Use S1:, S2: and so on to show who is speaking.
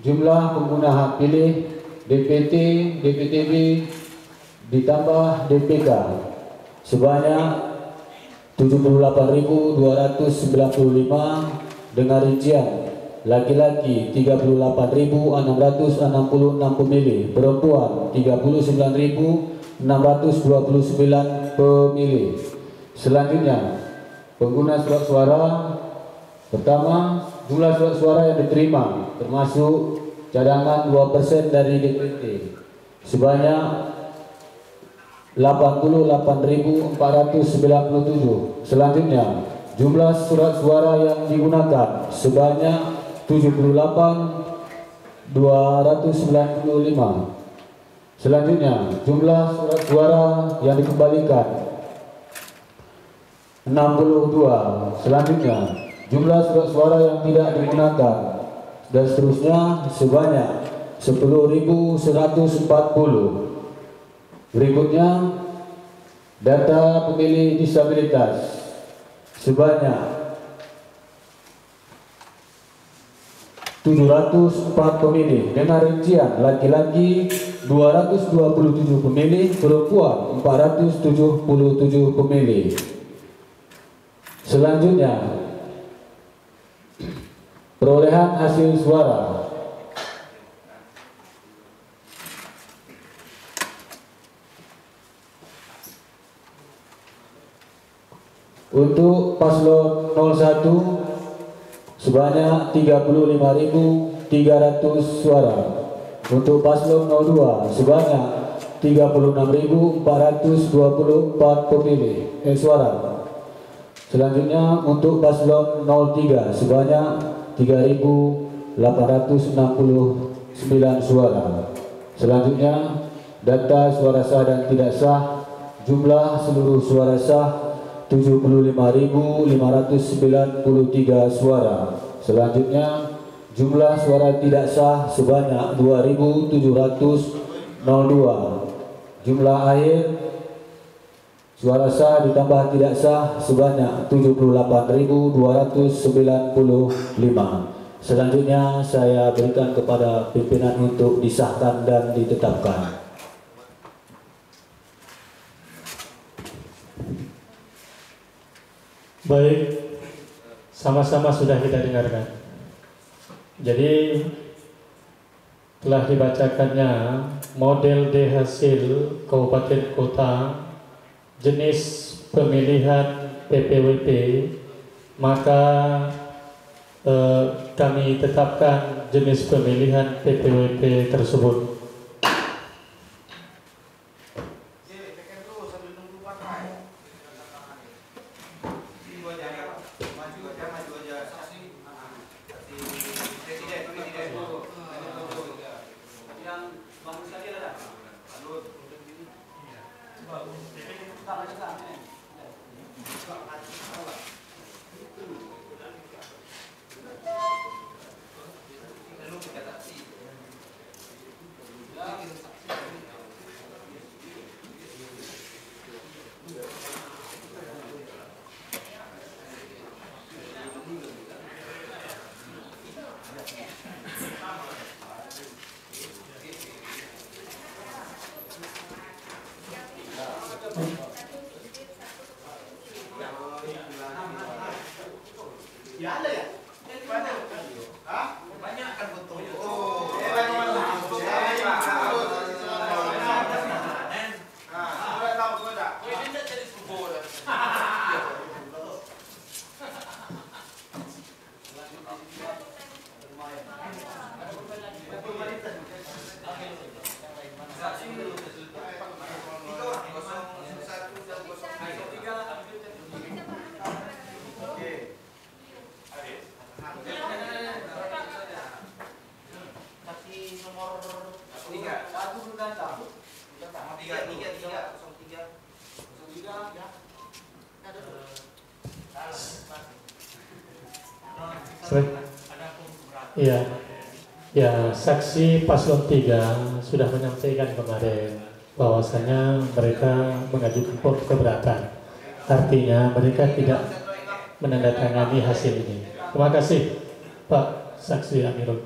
S1: jumlah pengguna hak pilih DPT, DPTB ditambah DPK sebanyak 78.295 dengan rincian laki-laki 38.666 pemilih, perempuan 39.629 pemilih. Selanjutnya, pengguna surat suara pertama, jumlah surat suara yang diterima termasuk cadangan 2% dari DPT sebanyak 88.497. Selanjutnya, jumlah surat suara yang digunakan sebanyak 78.295. Selanjutnya, jumlah surat suara yang dikembalikan 62. Selanjutnya, jumlah surat suara yang tidak digunakan dan seterusnya sebanyak 10.140. Berikutnya, data pemilih disabilitas sebanyak 704 pemilih dengan rincian laki-laki 227 pemilih, perempuan 477 pemilih. Selanjutnya, perolehan hasil suara. Untuk paslon 01 sebanyak 35.300 suara. Untuk paslon 02 sebanyak 36.424 pemilih suara. Selanjutnya untuk paslon 03 sebanyak 3.869 suara. Selanjutnya data suara sah dan tidak sah, jumlah seluruh suara sah 75.593 suara. Selanjutnya jumlah suara tidak sah sebanyak 2.702. Jumlah akhir suara sah ditambah tidak sah sebanyak 78.295. Selanjutnya saya berikan kepada pimpinan untuk disahkan dan ditetapkan.
S2: Baik, sama-sama sudah kita dengarkan. Jadi telah dibacakannya model D hasil kabupaten kota jenis pemilihan PPWP, maka kami tetapkan jenis pemilihan PPWP tersebut. Ya, saksi paslon 3 sudah menyampaikan kemarin bahwasanya mereka mengajukan keberatan. Artinya mereka tidak menandatangani hasil ini. Terima kasih Pak Saksi Amirul.